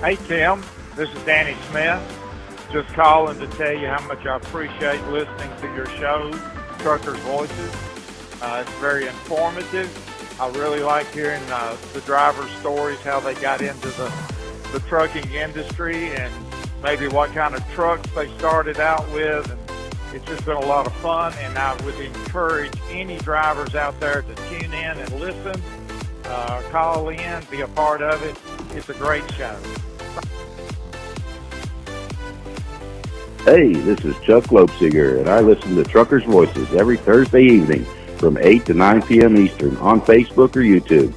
Hey, Tim. This is Danny Smith. Just calling to tell you how much I appreciate listening to your show, Truckers' Voices. It's very informative. I really like hearing the drivers' stories, how they got into the trucking industry, and maybe what kind of trucks they started out with. And it's just been a lot of fun, and I would encourage any drivers out there to tune in and listen, call in, be a part of it. It's a great show. Hey, this is Chuck Lopesiger, and I listen to Truckers' Voices every Thursday evening from 8 to 9 p.m. Eastern on Facebook or YouTube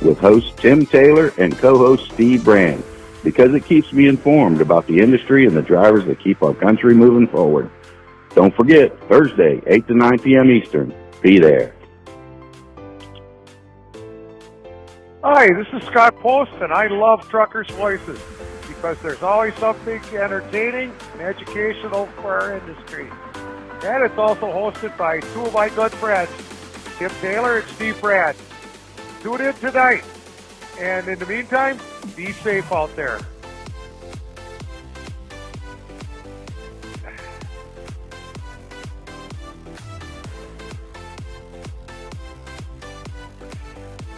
with host Tim Taylor and co-host Steve Brand, because it keeps me informed about the industry and the drivers that keep our country moving forward. Don't forget, Thursday, 8 to 9 p.m. Eastern. Be there. Hi, this is Scott Post, and I love Truckers' Voices because there's always something entertaining and educational for our industry. And it's also hosted by two of my good friends, Tim Taylor and Steve Brand. Tune in tonight. And in the meantime, be safe out there.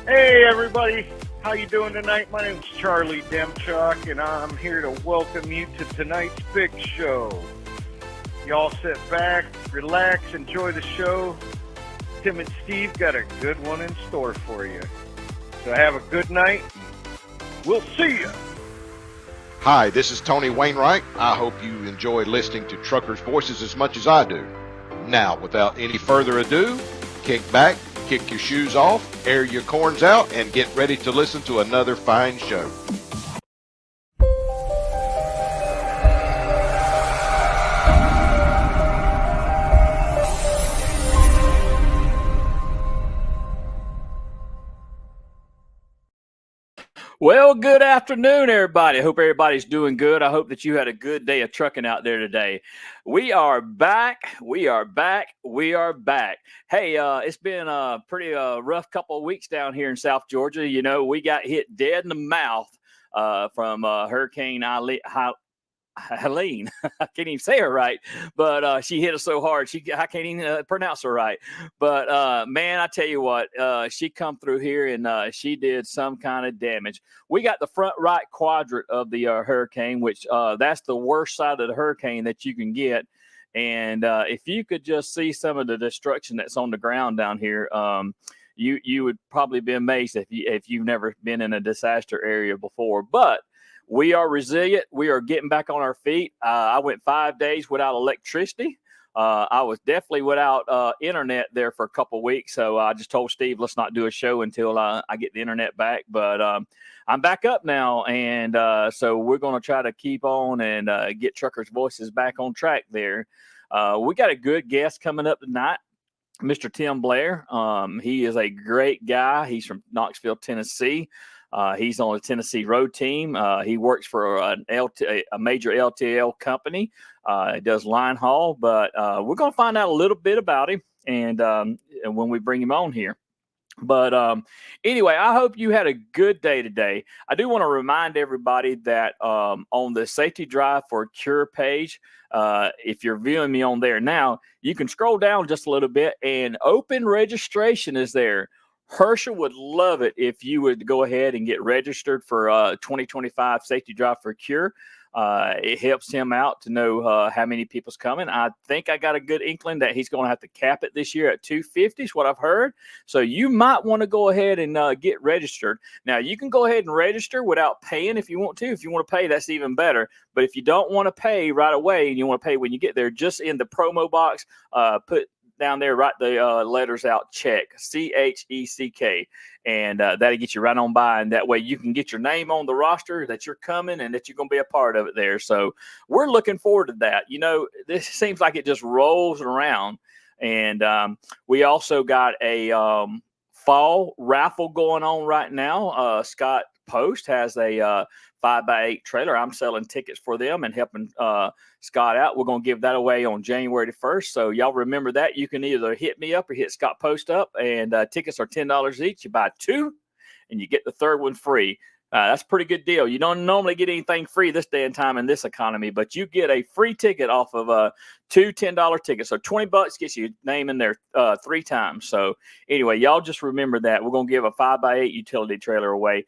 Hey everybody, how you doing tonight? My name's Charlie Demchuk, and I'm here to welcome you to tonight's big show. Y'all sit back, relax, enjoy the show. Tim and Steve got a good one in store for you. So have a good night. We'll see you. Hi, this is Tony Wainwright. I hope you enjoy listening to Truckers' Voices as much as I do. Now, without any further ado, kick back, kick your shoes off, air your corns out, and get ready to listen to another fine show. Well, good afternoon, everybody. I hope everybody's doing good. I hope that you had a good day of trucking out there today. We are back. We are back. We are back. Hey, it's been a pretty rough couple of weeks down here in South Georgia. You know, we got hit dead in the mouth from Hurricane Helene. I can't even say her right, but she hit us so hard. I can't even pronounce her right. But man, I tell you what, she come through here and she did some kind of damage. We got the front right quadrant of the hurricane, which that's the worst side of the hurricane that you can get. And if you could just see some of the destruction that's on the ground down here, you would probably be amazed if you've never been in a disaster area before. But we are resilient. We are getting back on our feet. I went 5 days without electricity. I was definitely without internet there for a couple of weeks. So I just told Steve, let's not do a show until I get the internet back. But I'm back up now. And so we're going to try to keep on and get Truckers' Voices back on track there. We got a good guest coming up tonight, Mr. Tim Blair. He is a great guy. He's from Knoxville, Tennessee. He's on the Tennessee road team. He works for a major LTL company. He does line haul, but we're going to find out a little bit about him and when we bring him on here. But anyway, I hope you had a good day today. I do want to remind everybody that on the Safety Drive for Cure page, if you're viewing me on there now, you can scroll down just a little bit and open registration is there. Herschel would love it if you would go ahead and get registered for 2025 Safety Drive for Cure. It helps him out to know how many people's coming. I think I got a good inkling that he's going to have to cap it this year at 250 is what I've heard. So you might want to go ahead and get registered. Now, you can go ahead and register without paying if you want to. If you want to pay, that's even better. But if you don't want to pay right away and you want to pay when you get there, just in the promo box, put down there, write the letters out, check, CHECK, and that'll get you right on by. And that way you can get your name on the roster that you're coming and that you're going to be a part of it there. So we're looking forward to that. You know, this seems like it just rolls around. And we also got a fall raffle going on right now. Scott Post has a 5x8 trailer. I'm selling tickets for them and helping Scott out. We're going to give that away on January 1st. So y'all remember that. You can either hit me up or hit Scott Post up, and tickets are $10 each. You buy two and you get the third one free. That's a pretty good deal. You don't normally get anything free this day and time in this economy, but you get a free ticket off of two $10 tickets. So $20 gets you name in there 3 times. So anyway, y'all just remember that. We're going to give a 5x8 utility trailer away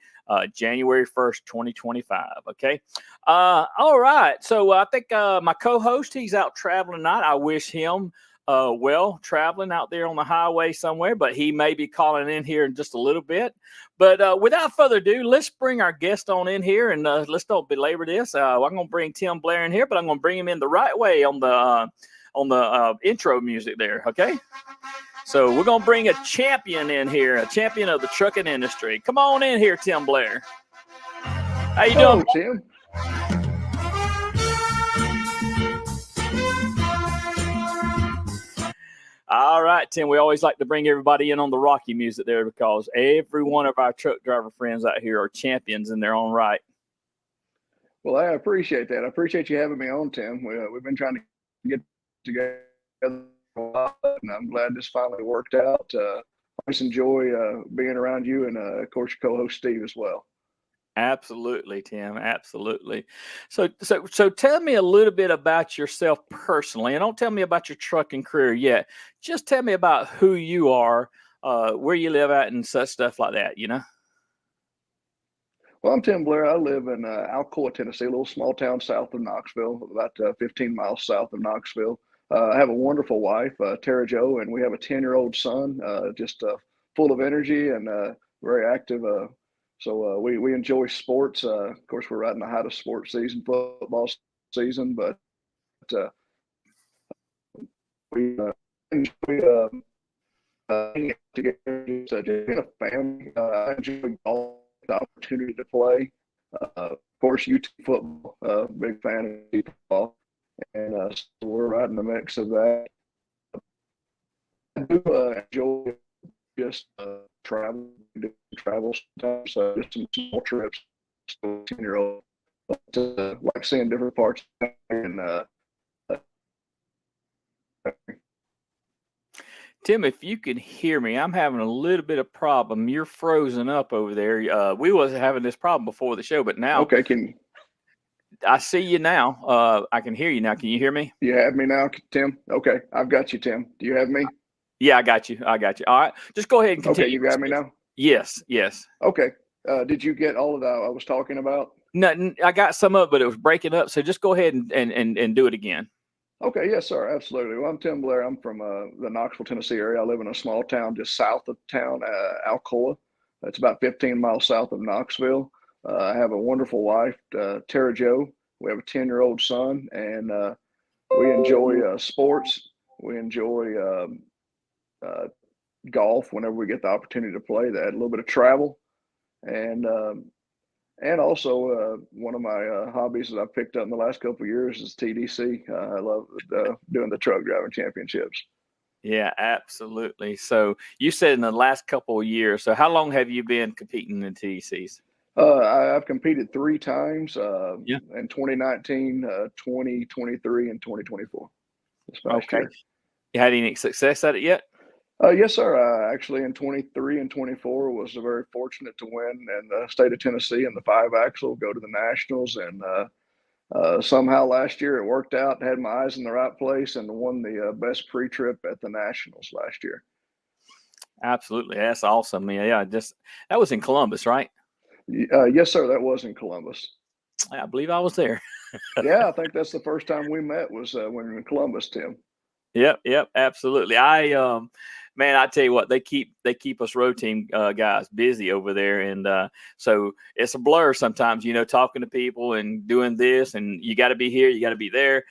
January 1st, 2025. Okay. All right. So I think my co-host, he's out traveling tonight. I wish him well traveling out there on the highway somewhere, but he may be calling in here in just a little bit. But without further ado, let's bring our guest on in here, and let's don't belabor this. I'm going to bring Tim Blair in here, but I'm going to bring him in the right way on the intro music there. Okay. So we're going to bring a champion in here, a champion of the trucking industry. Come on in here, Tim Blair. How you doing, Tim? All right, Tim, we always like to bring everybody in on the Rocky music there because every one of our truck driver friends out here are champions in their own right. Well, I appreciate that. I appreciate you having me on, Tim. We've been trying to get together for a while, and I'm glad this finally worked out. I just enjoy being around you and, of course, your co-host Steve as well. Absolutely, Tim. Absolutely. So tell me a little bit about yourself personally, and don't tell me about your trucking career yet. Just tell me about who you are, where you live at, and such stuff like that. Well, I'm Tim Blair. I live in Alcoa, Tennessee, a little small town south of Knoxville, about 15 miles south of Knoxville. I have a wonderful wife, Tara Jo, and we have a 10-year-old son, just full of energy and very active. So we enjoy sports. Of course, we're right in the height of sports season, football season, but we enjoy hanging out together, just being a family. I enjoy golf, the opportunity to play. Of course, UT football, big fan of UT football, and so we're right in the mix of that. I do enjoy just travel sometimes, just some small trips. 10-year-old, like seeing different parts and Tim, if you can hear me, I'm having a little bit of problem. You're frozen up over there. We wasn't having this problem before the show, but now okay, I see you now. I can hear you now. Can you hear me? You have me now, Tim? Okay, I've got you, Tim. Do you have me? Yeah, I got you. All right. Just go ahead and continue. Okay, you got me now? Yes. Okay. Did you get all of that I was talking about? No, I got some of it, but it was breaking up. So just go ahead and do it again. Okay, yes, sir, absolutely. Well, I'm Tim Blair. I'm from the Knoxville, Tennessee area. I live in a small town just south of town, Alcoa. It's about 15 miles south of Knoxville. I have a wonderful wife, Tara Jo. We have a 10-year-old son, and we enjoy sports. We enjoy golf whenever we get the opportunity to play that. A little bit of travel, and also one of my hobbies that I've picked up in the last couple of years is TDC. I love doing the truck driving championships. Yeah, absolutely. So you said in the last couple of years. So how long have you been competing in TDCs? I've competed 3 times in 2019, 2023, and 2024. This past year. You had any success at it yet? Yes, sir. Actually, in 23 and 24 was very fortunate to win in the state of Tennessee in the 5-axle, go to the Nationals. And somehow last year it worked out, had my eyes in the right place, and won the best pre-trip at the Nationals last year. Absolutely. That's awesome. Yeah, that was in Columbus, right? Yes, sir. That was in Columbus. I believe I was there. Yeah, I think that's the first time we met was when we were in Columbus, Tim. Yep, absolutely. Man, I tell you what, they keep us road team guys busy over there, and so it's a blur sometimes, talking to people and doing this, and you got to be here, you got to be there.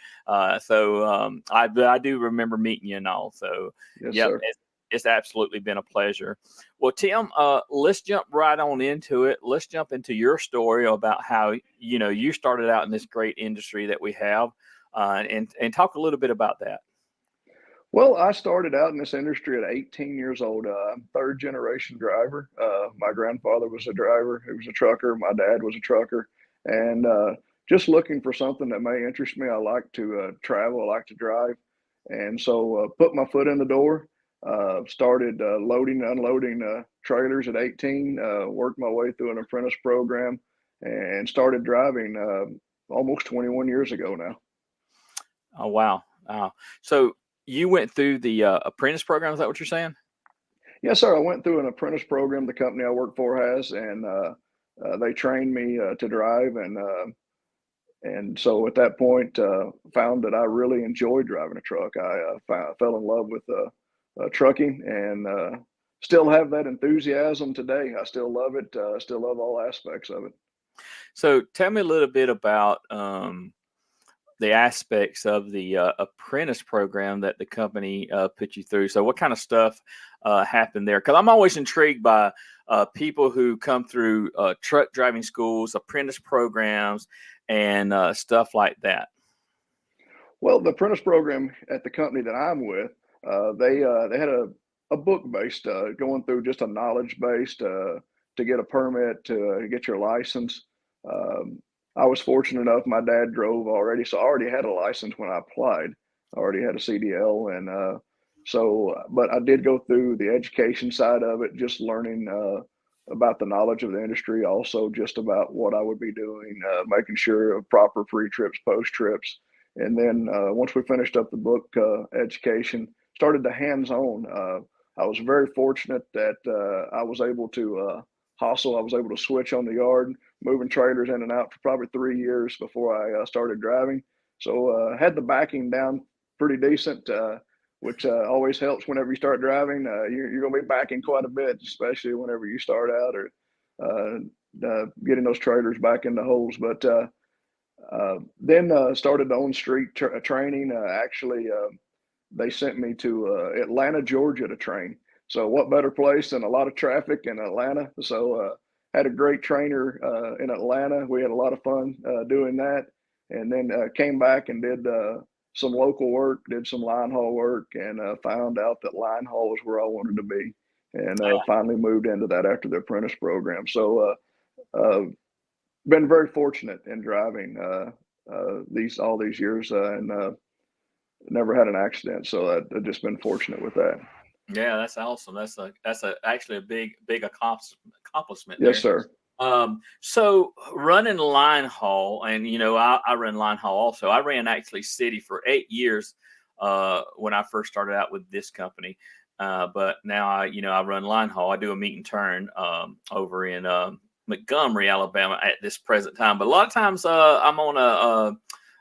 So I do remember meeting you and all. So yes, yeah, sir. It's absolutely been a pleasure. Well, Tim, let's jump right on into it. Let's jump into your story about how you started out in this great industry that we have, and talk a little bit about that. Well, I started out in this industry at 18 years old. I'm 3rd generation driver. My grandfather was a driver. He was a trucker. My dad was a trucker. And just looking for something that may interest me. I like to travel. I like to drive. And so put my foot in the door, started loading and unloading trailers at 18, worked my way through an apprentice program, and started driving almost 21 years ago now. Oh, wow. Wow. So you went through the apprentice program. Is that what you're saying? Yes, sir. I went through an apprentice program the company I work for has, and they trained me to drive, and so at that point, found that I really enjoyed driving a truck. I fell in love with trucking, and still have that enthusiasm today. I still love it. Still love all aspects of it. So tell me a little bit about the aspects of the apprentice program that the company put you through. So what kind of stuff happened there? Because I'm always intrigued by people who come through truck driving schools, apprentice programs, and stuff like that. Well, the apprentice program at the company that I'm with, they had a book based going through just a knowledge based to get a permit to get your license. I was fortunate enough; my dad drove already, so I already had a license when I applied. I already had a CDL, and but I did go through the education side of it, just learning about the knowledge of the industry, also just about what I would be doing, making sure of proper pre trips, post trips. And then once we finished up the book education, started the hands-on. I was very fortunate that I was able to hustle. I was able to switch on the yard, moving trailers in and out for probably 3 years before I started driving. So had the backing down pretty decent, which always helps whenever you start driving. You're going to be backing quite a bit, especially whenever you start out or getting those trailers back in the holes. But then started on street training. Actually, they sent me to Atlanta, Georgia to train. So what better place than a lot of traffic in Atlanta? So had a great trainer in Atlanta. We had a lot of fun doing that. And then came back and did some local work, did some line haul work, and found out that line haul was where I wanted to be. And finally moved into that after the apprentice program. So been very fortunate in driving all these years, and never had an accident. So I've just been fortunate with that. Yeah, that's awesome. That's actually a big accomplishment Yes, there. sir. So running line haul, and I run line haul also. I ran actually city for 8 years when I first started out with this company. But now I run line haul. I do a meet and turn over in Montgomery, Alabama at this present time. But a lot of times I'm on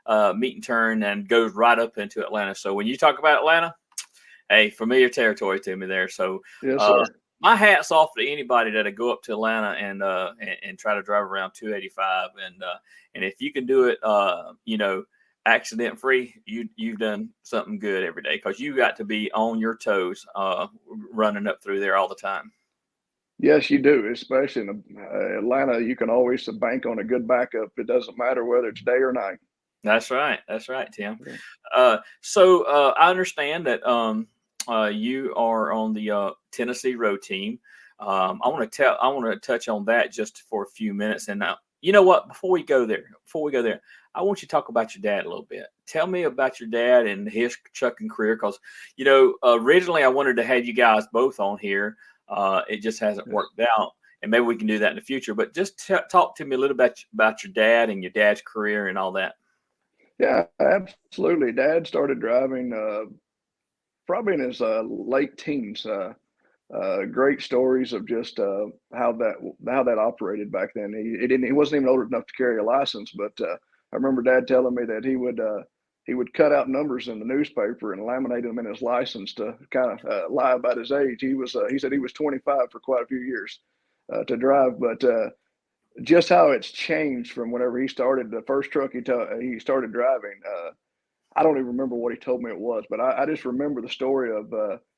a meet and turn and goes right up into Atlanta. So when you talk about Atlanta, hey, familiar territory to me there. So yes, sir. My hat's off to anybody that'll go up to Atlanta and try to drive around 285. And if you can do it, accident free, you've done something good every day, because you got to be on your toes running up through there all the time. Yes, you do. Especially in Atlanta, you can always bank on a good backup. It doesn't matter whether it's day or night. That's right. That's right, Tim. So I understand that you are on the Tennessee road team. I want to touch on that just for a few minutes. And you know what? Before we go there, I want you to talk about your dad a little bit. Tell me about your dad and his trucking career, because originally I wanted to have you guys both on here. It just hasn't worked out, and maybe we can do that in the future. But just talk to me a little bit about your dad and your dad's career and all that. Yeah, absolutely. Dad started driving probably in his late teens. Great stories of just how that operated back then. He wasn't even old enough to carry a license, but I remember Dad telling me that he would cut out numbers in the newspaper and laminate them in his license to kind of lie about his age. He said he was 25 for quite a few years to drive, but just how it's changed from whenever he started the first truck he started driving. I don't even remember what he told me it was, but I just remember the story of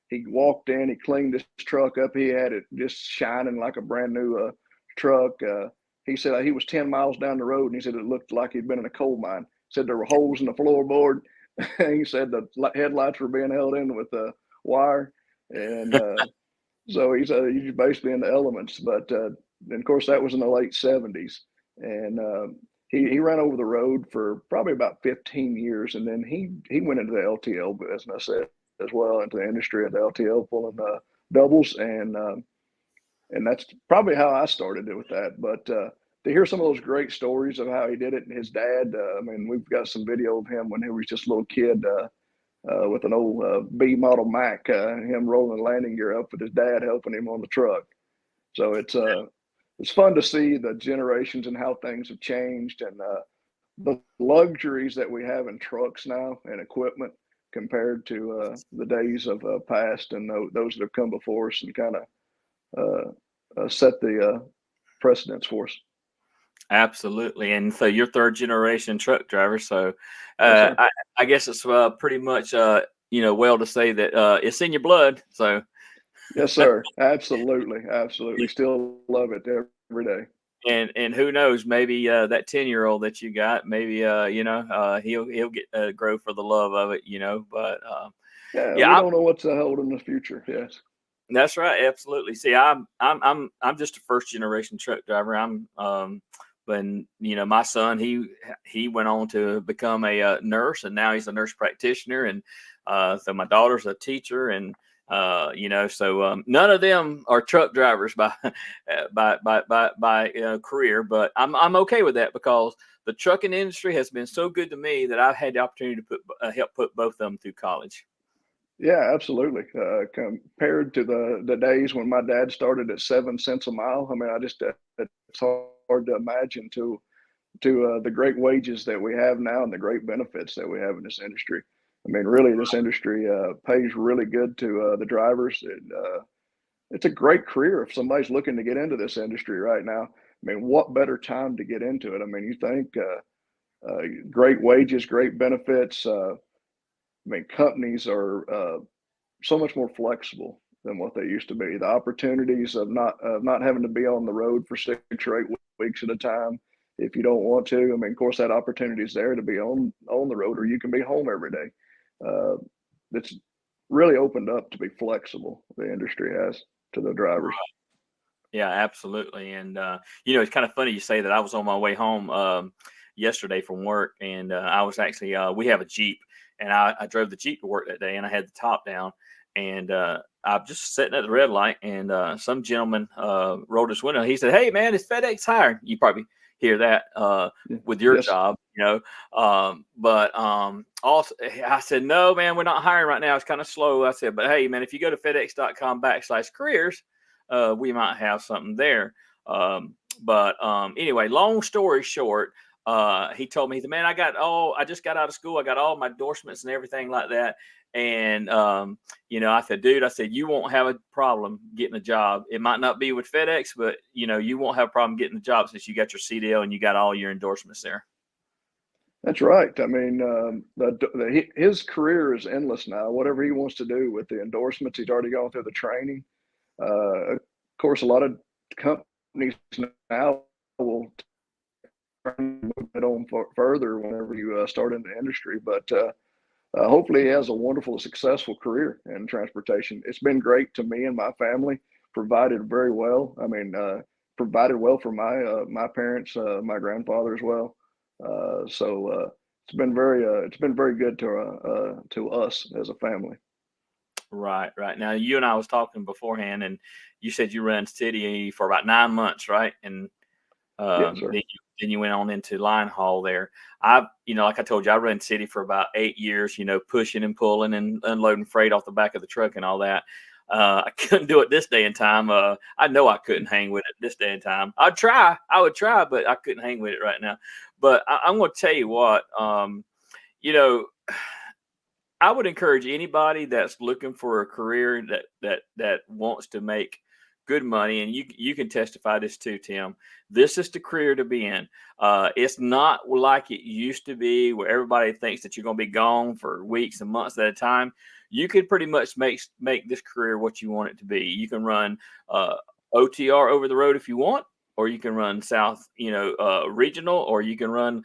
he walked in, he cleaned his truck up, he had it just shining like a brand new truck. He said he was 10 miles down the road, and he said it looked like he'd been in a coal mine. He said there were holes in the floorboard. He said the headlights were being held in with wire, and so he said he's basically in the elements. But and of course, that was in the late 70s. And he ran over the road for probably about 15 years. And then he went into the LTL business as well, into the industry at the LTL, pulling doubles. And that's probably how I started it with that. But to hear some of those great stories of how he did it and his dad. I mean, we've got some video of him when he was just a little kid with an old B model Mac, him rolling the landing gear up with his dad helping him on the truck. So it's fun to see the generations and how things have changed and the luxuries that we have in trucks now and equipment compared to the days of past and those that have come before us and kind of set the precedents for us. Absolutely. And so you're third generation truck driver. So Yes, I guess it's pretty much, well to say that it's in your blood. So yes, sir. Absolutely. Absolutely. Still love it every day. and who knows, maybe that 10-year-old that you got, maybe he'll get grow for the love of it, but Yeah, yeah, we don't know what's held in the future. Yes. that's right. Absolutely. See, I'm just a first generation truck driver. When my son, he went on to become a nurse, and now he's a nurse practitioner, and so my daughter's a teacher, and so none of them are truck drivers by career, but I'm okay with that because the trucking industry has been so good to me that I've had the opportunity to help put both of them through college. Yeah, absolutely. Compared to the days when my dad started at 7 cents a mile, I mean, it's hard to imagine to the great wages that we have now and the great benefits that we have in this industry. I mean, really, this industry pays really good to the drivers. It's a great career if somebody's looking to get into this industry right now. I mean, what better time to get into it? I mean, you think great wages, great benefits. I mean, companies are so much more flexible than what they used to be. The opportunities of not having to be on the road for 6 or 8 weeks at a time if you don't want to. I mean, of course, that opportunity is there to be on the road, or you can be home every day. It's really opened up to be flexible. The industry has to the drivers. Yeah, absolutely. And it's kind of funny you say that. I was on my way home yesterday from work, and I was actually we have a Jeep, and I drove the Jeep to work that day, and I had the top down, and I'm just sitting at the red light, and some gentleman rolled his window. He said, "Hey, man, it's FedEx hiring." You probably hear that with your Yes. job, but also I said, "No, man, we're not hiring right now. It's kind of slow." I said, "But hey, man, if you go to FedEx.com/careers, we might have something there." But anyway, long story short, he told me, "Man, I just got out of school. I got all my endorsements and everything like that." And I said, "Dude," I said, "you won't have a problem getting a job. It might not be with FedEx, but you won't have a problem getting a job since you got your CDL and you got all your endorsements there." That's right. I mean, his career is endless now. Whatever he wants to do with the endorsements, he's already gone through the training. Of course, a lot of companies now will move it on further whenever you start in the industry. But hopefully, he has a wonderful, successful career in transportation. It's been great to me and my family. Provided very well. I mean, provided well for my parents, my grandfather as well. So it's been very good to us as a family. Right. Now, you and I was talking beforehand, and you said you ran city for about 9 months, right? And Yes, sir. then you went on into line haul there. Like I told you, I ran city for about 8 years, pushing and pulling and unloading freight off the back of the truck and all that. I couldn't do it this day and time. I know I couldn't hang with it this day and time. I would try, but I couldn't hang with it right now. But I'm going to tell you what, I would encourage anybody that's looking for a career that wants to make good money, and you can testify this too, Tim. This is the career to be in. It's not like it used to be, where everybody thinks that you're going to be gone for weeks and months at a time. You can pretty much make this career what you want it to be. You can run OTR over the road if you want, or you can run south, regional, or you can run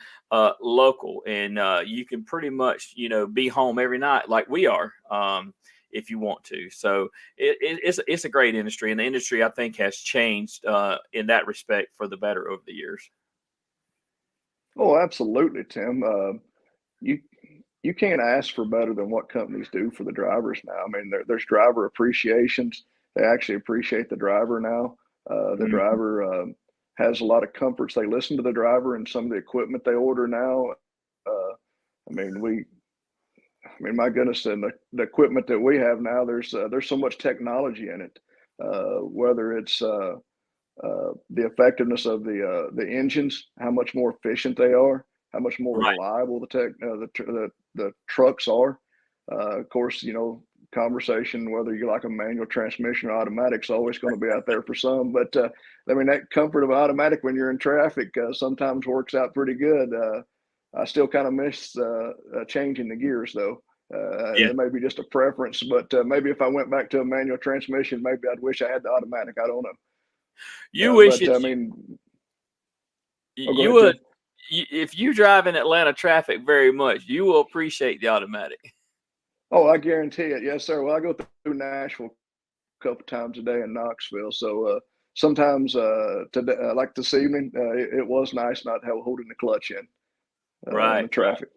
local, and you can pretty much, be home every night like we are, if you want to. So it's a great industry, and the industry, I think, has changed in that respect for the better over the years. Oh, absolutely, Tim. You can't ask for better than what companies do for the drivers now. I mean, there's driver appreciations. They actually appreciate the driver now. The driver has a lot of comforts. They listen to the driver and some of the equipment they order now. I mean, my goodness, and the equipment that we have now, there's so much technology in it. Whether it's the effectiveness of the engines, how much more efficient they are, how much more Right. reliable the trucks are. Of course, conversation whether you like a manual transmission or automatic is always going to be out there for some. But I mean, that comfort of automatic when you're in traffic sometimes works out pretty good. I still kind of miss changing the gears though. Yeah. It may be just a preference, but maybe if I went back to a manual transmission, maybe I'd wish I had the automatic. I don't know. You wish But it. I mean, go You ahead, would. Tim. If you drive in Atlanta traffic very much, you will appreciate the automatic. Oh, I guarantee it. Yes, sir. Well, I go through Nashville a couple times a day in Knoxville, so sometimes today, like this evening, it was nice not holding the clutch in the Right. traffic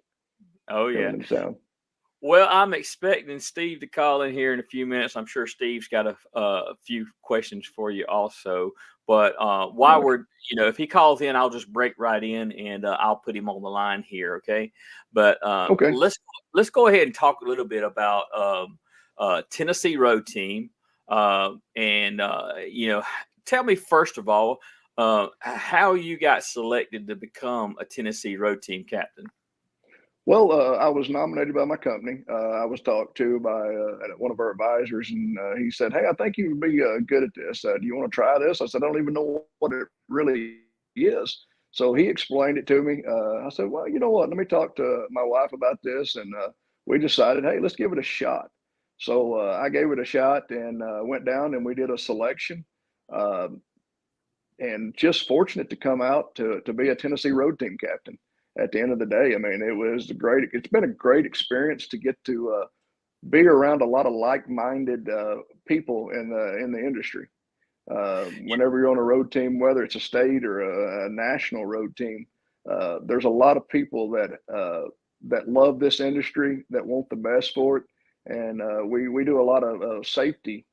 Oh yeah. coming into town. Well, I'm expecting Steve to call in here in a few minutes. I'm sure Steve's got a few questions for you also. But while Okay. we're, if he calls in, I'll just break right in and I'll put him on the line here. Okay. But Okay. let's go ahead and talk a little bit about Tennessee Road Team. And tell me first of all how you got selected to become a Tennessee Road Team captain. Well, I was nominated by my company. I was talked to by one of our advisors, and he said, "Hey, I think you would be good at this. Do you want to try this?" I said, "I don't even know what it really is." So he explained it to me. I said, "Well, you know what? Let me talk to my wife about this," and we decided, "Hey, let's give it a shot." So I gave it a shot and went down, and we did a selection. Um and just fortunate to come out to be a Tennessee Road Team captain. At the end of the day, I mean, it's been a great experience to get to be around a lot of like-minded people in the industry. Whenever you're on a road team, whether it's a state or a national road team, there's a lot of people that love this industry, that want the best for it, and we do a lot of safety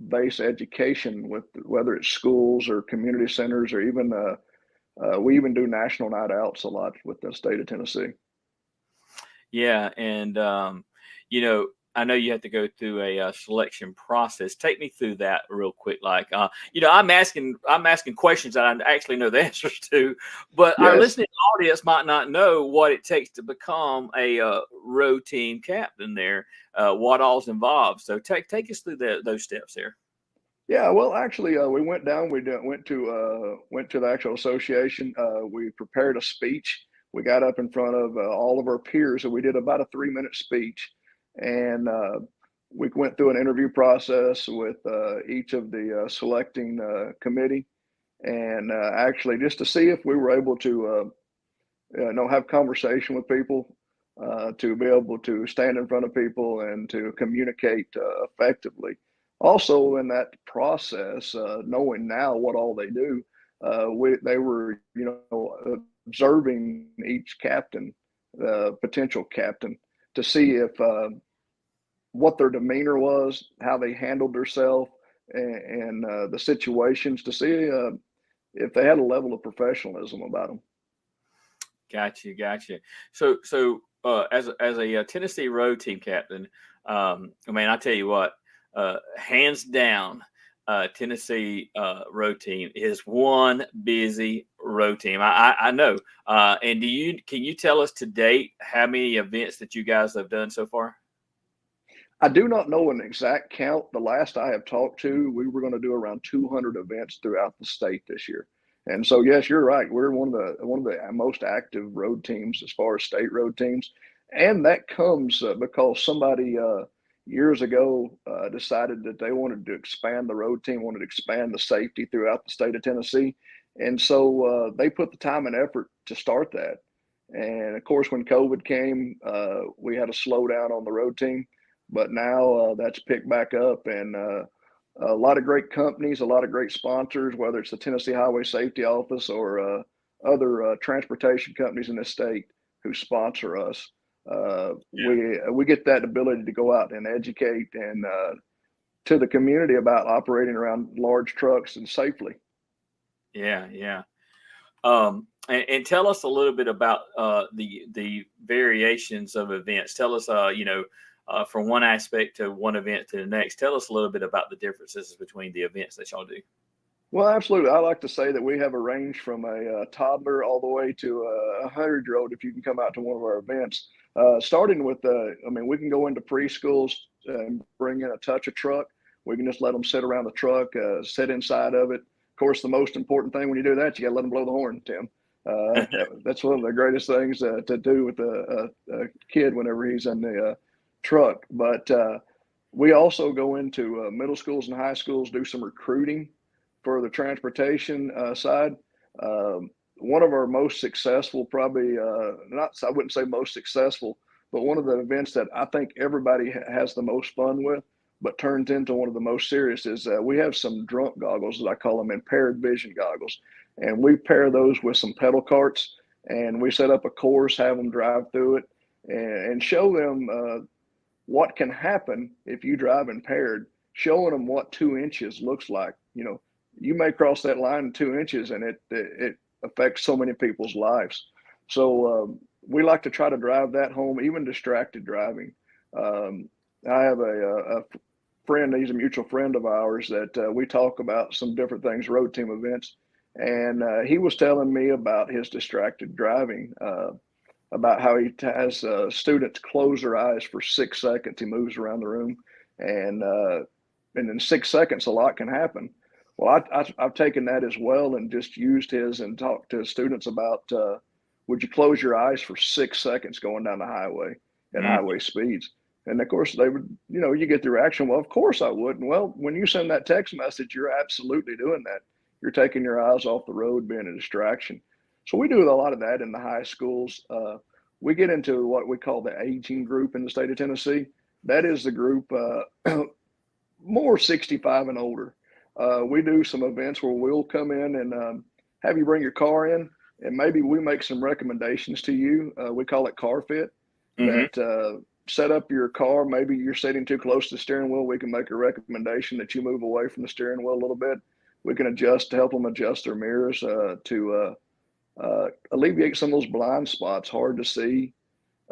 base education with whether it's schools or community centers or even we even do national night outs a lot with the state of Tennessee. Yeah, and I know you have to go through a selection process. Take me through that real quick. Like, I'm asking questions that I actually know the answers to, but our Yes. listening audience might not know what it takes to become a road team captain. There, what all's involved. So take us through those steps there. Yeah, well, actually, we went down. Went to the actual association. We prepared a speech. We got up in front of all of our peers, and we did about a 3-minute speech. And we went through an interview process with each of the selecting committee, and actually just to see if we were able to have conversation with people, to be able to stand in front of people and to communicate effectively. Also, in that process, knowing now what all they do, they were, observing each captain, potential captain, to see if what their demeanor was, how they handled themselves, and the situations, to see if they had a level of professionalism about them. Gotcha. So as a Tennessee Road Team captain, I mean, I tell you what, hands down, Tennessee Road Team is one busy road team. I know. And can you tell us to date how many events that you guys have done so far? I do not know an exact count. The last I have talked to, we were going to do around 200 events throughout the state this year. And so, yes, you're right. We're one of the most active road teams as far as state road teams, and that comes because somebody years ago decided that they wanted to expand the road team, wanted to expand the safety throughout the state of Tennessee, and so they put the time and effort to start that. And of course, when COVID came, we had a slowdown on the road team, but now that's picked back up, and a lot of great companies, a lot of great sponsors, whether it's the Tennessee Highway Safety Office or other transportation companies in the state who sponsor us. We get that ability to go out and educate and to the community about operating around large trucks and safely. Yeah. And tell us a little bit about the variations of events. Tell us, from one aspect to one event to the next. Tell us a little bit about the differences between the events that y'all do. Well, absolutely. I like to say that we have a range from a toddler all the way to a 100-year-old if you can come out to one of our events. Starting with, we can go into preschools and bring in a touch-a truck. We can just let them sit around the truck, sit inside of it. Of course, the most important thing when you do that, you got to let them blow the horn, Tim. That's one of the greatest things to do with a kid whenever he's in the truck. But we also go into middle schools and high schools, do some recruiting for the transportation side. One of our most successful, probably I wouldn't say most successful, but one of the events that I think everybody has the most fun with, but turns into one of the most serious is we have some drunk goggles, as I call them, impaired vision goggles. And we pair those with some pedal carts, and we set up a course, have them drive through it, and show them what can happen if you drive impaired, showing them what 2 inches looks like. You may cross that line in 2 inches, and it affects so many people's lives. So we like to try to drive that home, even distracted driving. I have a friend, he's a mutual friend of ours that we talk about some different things, road team events. And he was telling me about his distracted driving, about how he has students close their eyes for 6 seconds. He moves around the room, and in 6 seconds, a lot can happen. Well, I've taken that as well and just used his and talked to students about, would you close your eyes for 6 seconds going down the highway at highway speeds? And of course they would, you get the reaction, well, of course I would. And well, when you send that text message, you're absolutely doing that. You're taking your eyes off the road, being a distraction. So we do a lot of that in the high schools. We get into what we call the aging group in the state of Tennessee. That is the group more 65 and older. We do some events where we'll come in and have you bring your car in, and maybe we make some recommendations to you. We call it car fit. That set up your car. Maybe you're sitting too close to the steering wheel. We can make a recommendation that you move away from the steering wheel a little bit. We can adjust to help them adjust their mirrors to alleviate some of those blind spots, hard to see.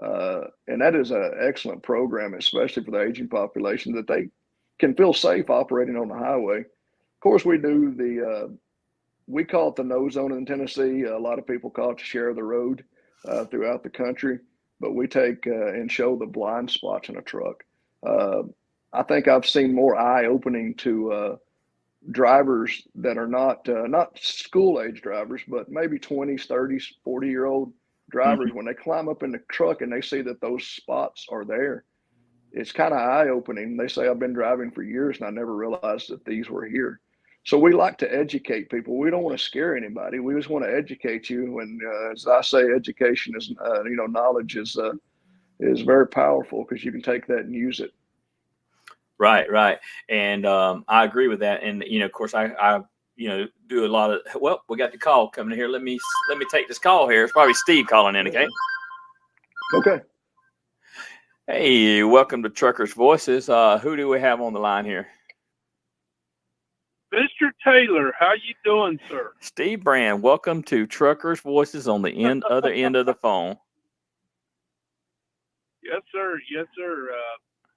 And that is an excellent program, especially for the aging population, that they can feel safe operating on the highway. Of course, we do we call it the no zone in Tennessee. A lot of people call it share the road throughout the country, but we take and show the blind spots in a truck. I think I've seen more eye-opening to drivers that are not school age drivers, but maybe 20s, 30s, 40-year-old drivers. When they climb up in the truck and they see that those spots are there, it's kind of eye-opening. They say, I've been driving for years and I never realized that these were here. So we like to educate people. We don't want to scare anybody. We just want to educate you. And as I say, education is, knowledge is very powerful, because you can take that and use it. Right. And I agree with that. And, of course, I do a lot of, well, we got the call coming here. Let me take this call here. It's probably Steve calling in, okay? Okay. Hey, welcome to Truckers Voices. Who do we have on the line here? Mr. Taylor, how you doing, sir? Steve Brand, welcome to Truckers Voices on the other end of the phone. Yes, sir.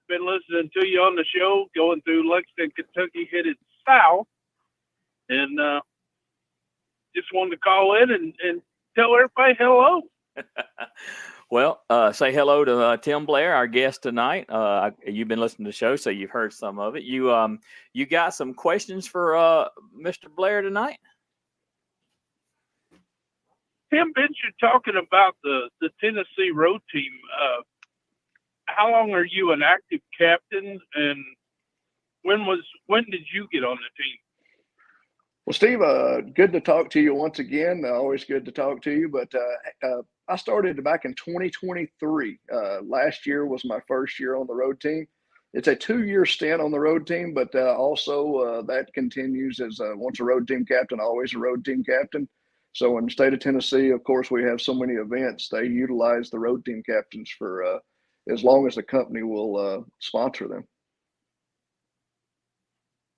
Been listening to you on the show, going through Lexington, Kentucky, headed south, and just wanted to call in and tell everybody hello. Well, say hello to Tim Blair, our guest tonight. You've been listening to the show, so you've heard some of it. You got some questions for Mr. Blair tonight? Tim, since you're talking about the Tennessee road team, how long are you an active captain, and when did you get on the team? Well, Steve, good to talk to you once again. Always good to talk to you. But I started back in 2023. Last year was my first year on the road team. It's a 2-year stint on the road team, but also that continues as once a road team captain, always a road team captain. So in the state of Tennessee, of course, we have so many events. They utilize the road team captains for as long as the company will sponsor them.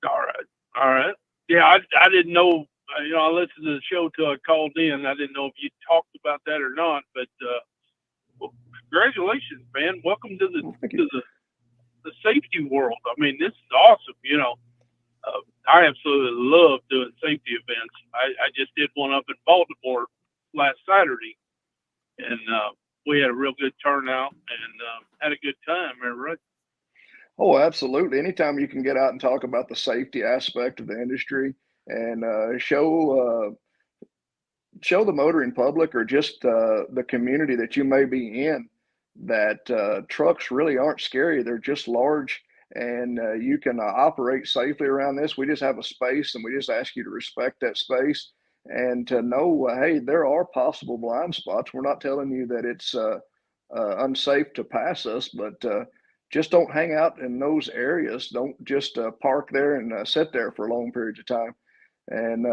All right. Yeah, I didn't know I listened to the show till I called in. I didn't know if you talked about that or not, but well, congratulations, man! Welcome to the safety world. I mean, this is awesome. I absolutely love doing safety events. I just did one up in Baltimore last Saturday, and we had a real good turnout and had a good time. Right? Oh, absolutely. Anytime you can get out and talk about the safety aspect of the industry and show the motoring public or just the community that you may be in that trucks really aren't scary. They're just large, and you can operate safely around this. We just have a space, and we just ask you to respect that space and to know, hey, there are possible blind spots. We're not telling you that it's unsafe to pass us, but just don't hang out in those areas. Don't just park there and sit there for long periods of time. And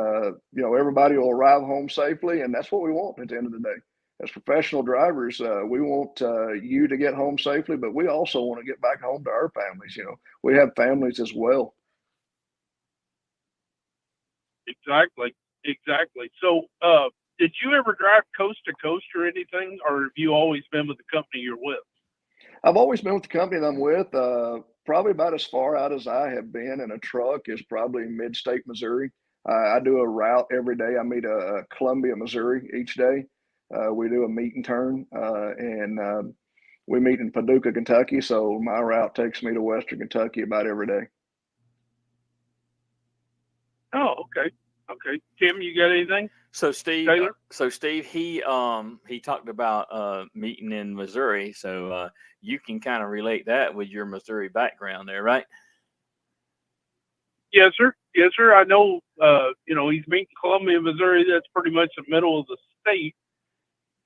everybody will arrive home safely, and that's what we want at the end of the day. As professional drivers, we want you to get home safely, but we also want to get back home to our families. We have families as well. Exactly. So, did you ever drive coast to coast or anything, or have you always been with the company you're with? I've always been with the company that I'm with. Probably about as far out as I have been in a truck is probably mid-state Missouri. I do a route every day. I meet Columbia, Missouri each day. We do a meet and turn, and we meet in Paducah, Kentucky. So my route takes me to Western Kentucky about every day. Oh, okay. Tim, you got anything? So Steve, Taylor? He talked about meeting in Missouri. So you can kind of relate that with your Missouri background there, right? Yes, sir. I know. He's meeting Columbia, Missouri. That's pretty much the middle of the state,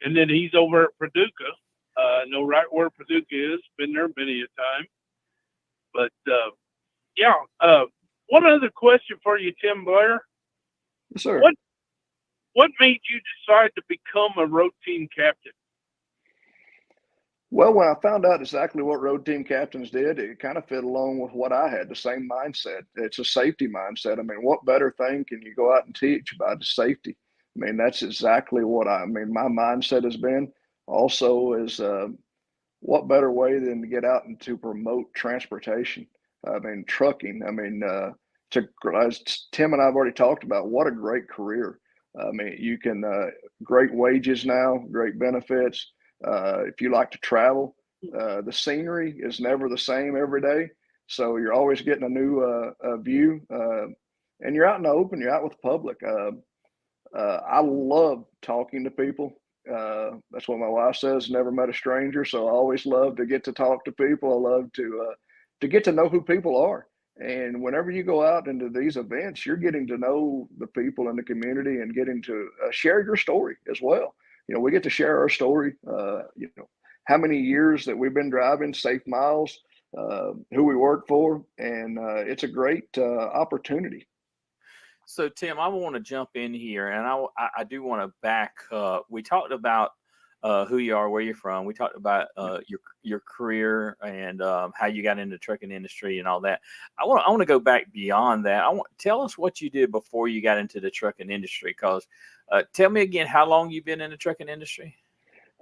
and then he's over at Paducah. I know right where Paducah is. Been there many a time. But one other question for you, Tim Blair. Yes, sir. What made you decide to become a road team captain? Well, when I found out exactly what road team captains did, it kind of fit along with what I had, the same mindset. It's a safety mindset. I mean, what better thing can you go out and teach about the safety? I mean, that's exactly what my mindset has been. Also is what better way than to get out and to promote transportation? I mean, trucking. I mean, as Tim and I have already talked about, what a great career. I mean, you can, great wages now, great benefits. If you like to travel, the scenery is never the same every day. So you're always getting a new view, and you're out in the open, you're out with the public. I love talking to people. That's what my wife says, never met a stranger. So I always love to get to talk to people. I love to get to know who people are. And whenever you go out into these events, you're getting to know the people in the community and getting to share your story as well. We get to share our story, how many years that we've been driving, safe miles, who we work for, and it's a great opportunity. So Tim, I want to jump in here, and I do want to back up. We talked about who you are, where you're from. We talked about your career and how you got into the trucking industry and all that. I want to go back beyond that. Tell us what you did before you got into the trucking industry. Because tell me again how long you've been in the trucking industry.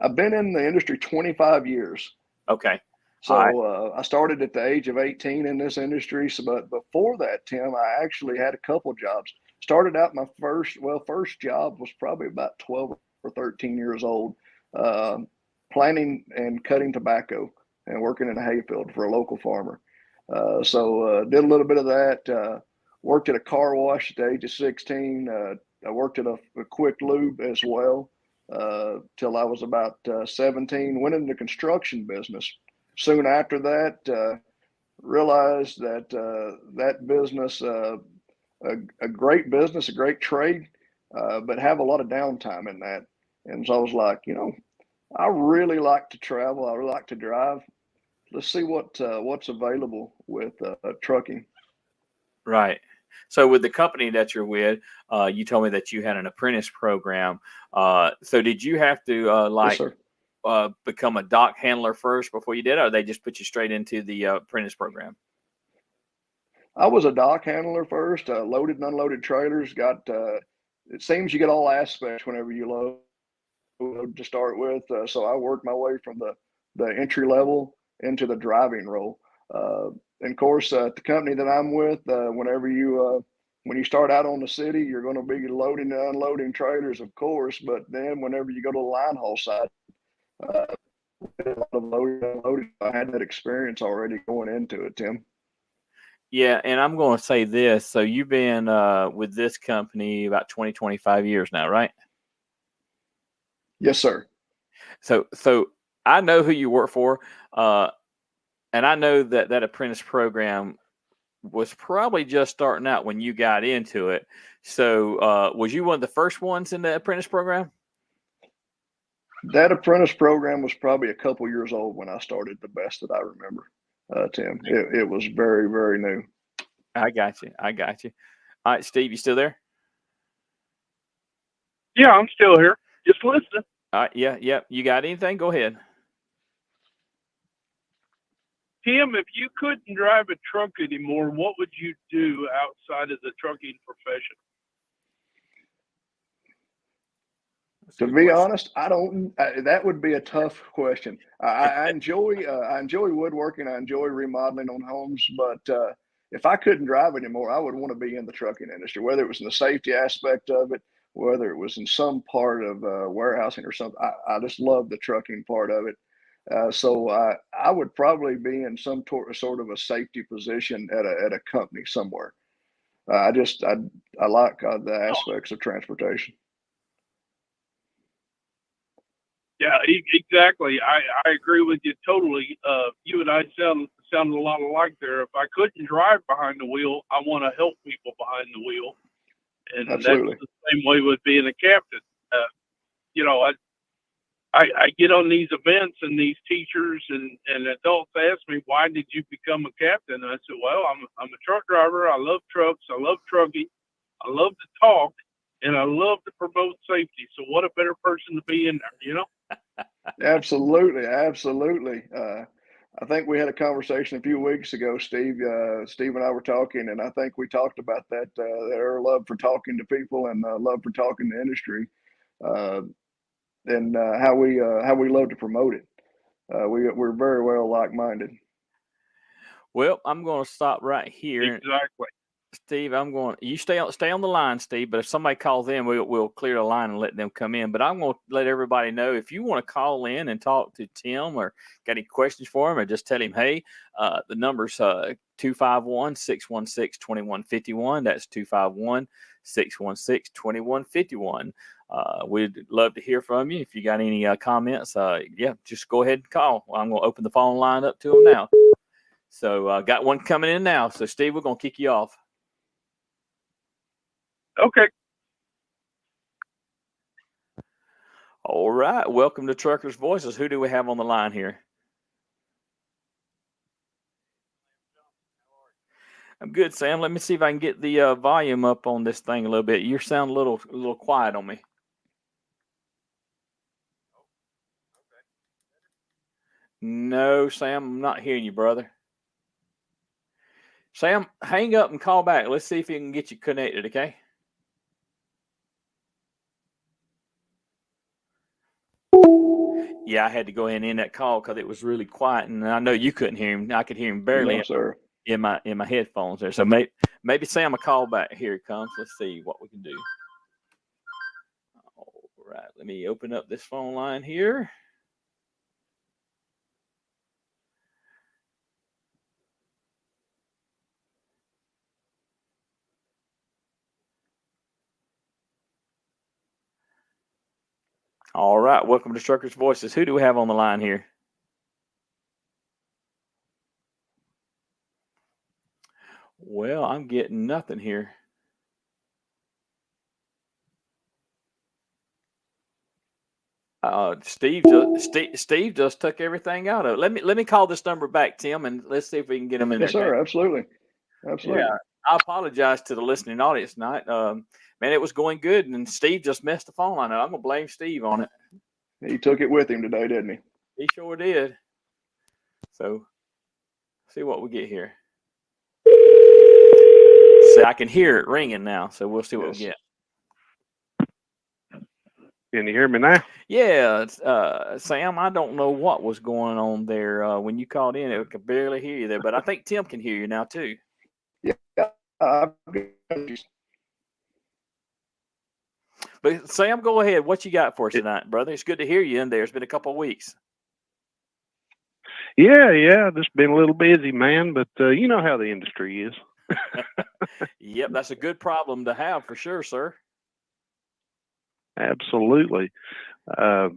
I've been in the industry 25 years. Okay. So I started at the age of 18 in this industry. But before that, Tim, I actually had a couple jobs. Started out my first job was probably about 12 or 13 years old, planting and cutting tobacco and working in a hayfield for a local farmer. So did a little bit of that. Worked at a car wash at the age of 16. I worked at a quick lube as well till I was about 17. Went into the construction business. Soon after that, realized that that business, a great business, a great trade, but have a lot of downtime in that. And so I was like, I really like to travel. I really like to drive. Let's see what's available with trucking. Right. So with the company that you're with, you told me that you had an apprentice program. So did you have to Yes, sir. Become a dock handler first before you did, or they just put you straight into the apprentice program? I was a dock handler first, loaded and unloaded trailers, got it seems you get all aspects whenever you load to start with. So I worked my way from the entry level into the driving role. And of course, the company that I'm with, when you start out on the city, you're going to be loading and unloading trailers, of course. But then whenever you go to the line haul side, a lot of loading and unloading, I had that experience already going into it, Tim. Yeah, and I'm going to say this. So you've been with this company about 20, 25 years now, right? Yes, sir. So I know who you work for, and I know that apprentice program was probably just starting out when you got into it. So was you one of the first ones in the apprentice program? That apprentice program was probably a couple years old when I started, the best that I remember, Tim. It was very, very new. I got you. All right, Steve, you still there? Yeah, I'm still here. Just listening. All right, yeah. You got anything? Go ahead. Tim, if you couldn't drive a truck anymore, what would you do outside of the trucking profession? To be honest, I don't. That would be a tough question. I enjoy woodworking. I enjoy remodeling on homes. But if I couldn't drive anymore, I would want to be in the trucking industry. Whether it was in the safety aspect of it, whether it was in some part of warehousing or something. I just love the trucking part of it. So I would probably be in some sort of a safety position at a company somewhere. I like the aspects of transportation. Yeah, exactly. I agree with you totally. You and I sound a lot alike there. If I couldn't drive behind the wheel, I want to help people behind the wheel, and Absolutely. that's the same way with being a captain. You know, I get on these events and these teachers and adults ask me, why did you become a captain? And I said, well, I'm a truck driver. I love trucks. I love trucking. I love to talk, and I love to promote safety. So what a better person to be in there, you know? Absolutely. I think we had a conversation a few weeks ago, Steve. Steve and I were talking, and I think we talked about that our love for talking to people and love for talking to industry, and how we love to promote it. We're very well like-minded. Well, I'm going to stop right here. Exactly. Steve, you stay on the line, Steve, but if somebody calls in, we'll clear the line and let them come in. But I'm going to let everybody know, if you want to call in and talk to Tim or got any questions for him, or just tell him, hey, the number's 251-616-2151. That's 251-616-2151. We'd love to hear from you. If you got any comments, just go ahead and call. I'm going to open the phone line up to them now. So got one coming in now. So, Steve, we're going to kick you off. Okay. All right. Welcome to Truckers Voices. Who do we have on the line here? I'm good, Sam. Let me see if I can get the volume up on this thing a little bit. You sound a little quiet on me. No, Sam, I'm not hearing you, brother. Sam, hang up and call back. Let's see if we can get you connected, okay? Yeah, I had to go ahead and end that call because it was really quiet, and I know you couldn't hear him. I could hear him barely. No, sir. In my headphones there. So maybe Sam will call back. Here it comes. Let's see what we can do. All right, let me open up this phone line here. All right, welcome to Truckers Voices. Who do we have on the line here? Well, I'm getting nothing here. Steve just took everything out of it. Let me call this number back, Tim, and let's see if we can get him in Yes, there. sir. Okay? Absolutely. Yeah, I apologize to the listening audience tonight. Man, it was going good, and Steve just messed the phone line up. I'm gonna blame Steve on it. He took it with him today, didn't he? He sure did. So, see what we get here. See, I can hear it ringing now, so we'll see what we get. Can you hear me now? Yeah, Sam, I don't know what was going on there when you called in. I could barely hear you there, but I think Tim can hear you now too. Yeah. But Sam, go ahead. What you got for us tonight, brother? It's good to hear you in there. It's been a couple of weeks. Yeah, just been a little busy, man, but you know how the industry is. Yep, that's a good problem to have for sure, sir. Absolutely. Have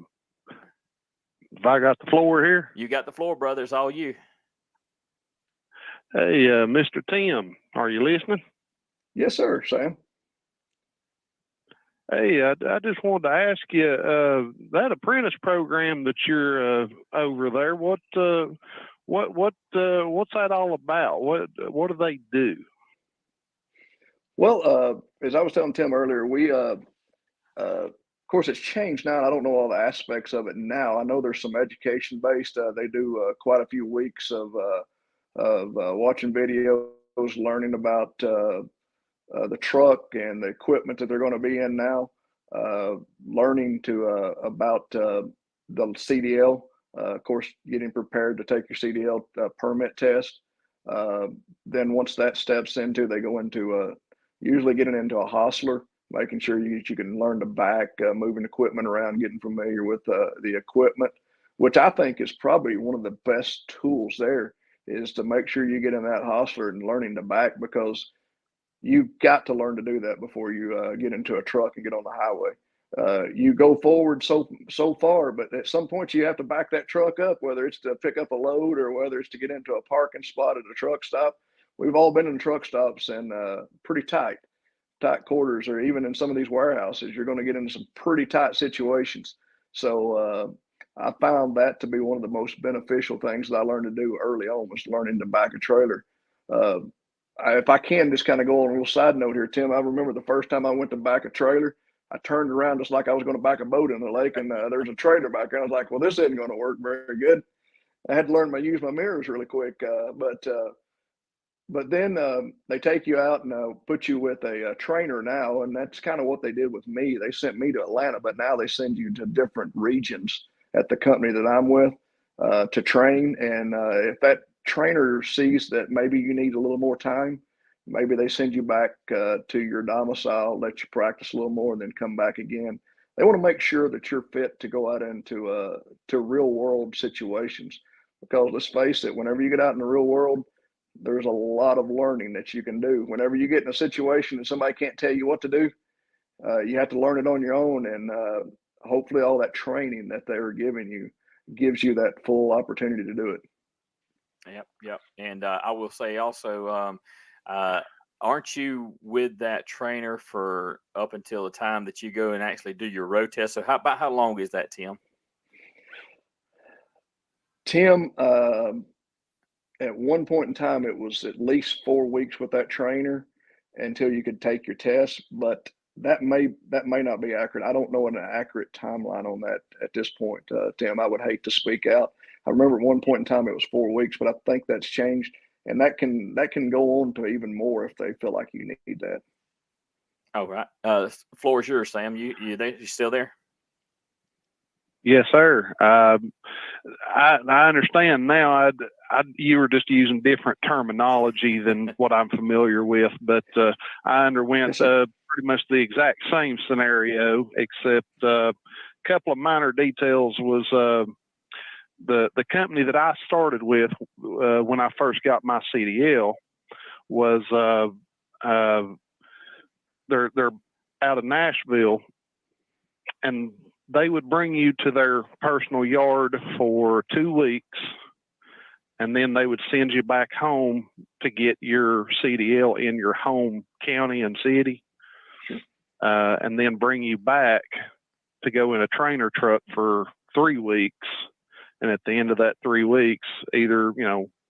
I got the floor here? You got the floor, brother. It's all you. Hey, Mr. Tim, are you listening? Yes, sir, Sam. Hey, I just wanted to ask you, that apprentice program that you're over there, what's that all about? What do they do? Well, as I was telling Tim earlier, we of course it's changed now. I don't know all the aspects of it now. I know there's some education based. They do quite a few weeks of watching videos, learning about the truck and the equipment that they're going to be in now, learning about the CDL, of course, getting prepared to take your CDL permit test. Then once that steps into, they go into usually getting into a hostler, making sure you can learn to back, moving equipment around, getting familiar with the equipment, which I think is probably one of the best tools there, is to make sure you get in that hostler and learning to back, because you've got to learn to do that before you get into a truck and get on the highway. You go forward so far, but at some point you have to back that truck up, whether it's to pick up a load or whether it's to get into a parking spot at a truck stop. We've all been in truck stops and pretty tight quarters, or even in some of these warehouses, you're going to get into some pretty tight situations. So I found that to be one of the most beneficial things that I learned to do early on, was learning to back a trailer. If I can just kind of go on a little side note here, Tim, I remember the first time I went to back a trailer, I turned around just like I was going to back a boat in the lake, and there's a trailer back there. I was like, well, this isn't going to work very good. I had to learn to use my mirrors really quick. But then they take you out and put you with a trainer now, and that's kind of what they did with me. They sent me to Atlanta, but now they send you to different regions at the company that I'm with to train. And if that trainer sees that maybe you need a little more time, maybe they send you back to your domicile, let you practice a little more, and then come back again. They want to make sure that you're fit to go out into to real world situations, because let's face it, whenever you get out in the real world, there's a lot of learning that you can do. Whenever you get in a situation and somebody can't tell you what to do, you have to learn it on your own. And hopefully all that training that they're giving you gives you that full opportunity to do it. Yep. And I will say also, aren't you with that trainer for up until the time that you go and actually do your road test? So how long is that, Tim? Tim, at one point in time, it was at least 4 weeks with that trainer until you could take your test, but that may not be accurate. I don't know an accurate timeline on that at this point, Tim. I would hate to speak out. I remember at one point in time it was 4 weeks, but I think that's changed, and that can go on to even more if they feel like you need that. All right. The floor is yours, Sam. You still there? Yes, sir. I understand now. You were just using different terminology than what I'm familiar with, but I underwent pretty much the exact same scenario, except a couple of minor details. Was the company that I started with when I first got my CDL was they're out of Nashville, and they would bring you to their personal yard for 2 weeks, and then they would send you back home to get your CDL in your home county and city, and then bring you back to go in a trainer truck for 3 weeks. And at the end of that 3 weeks, either,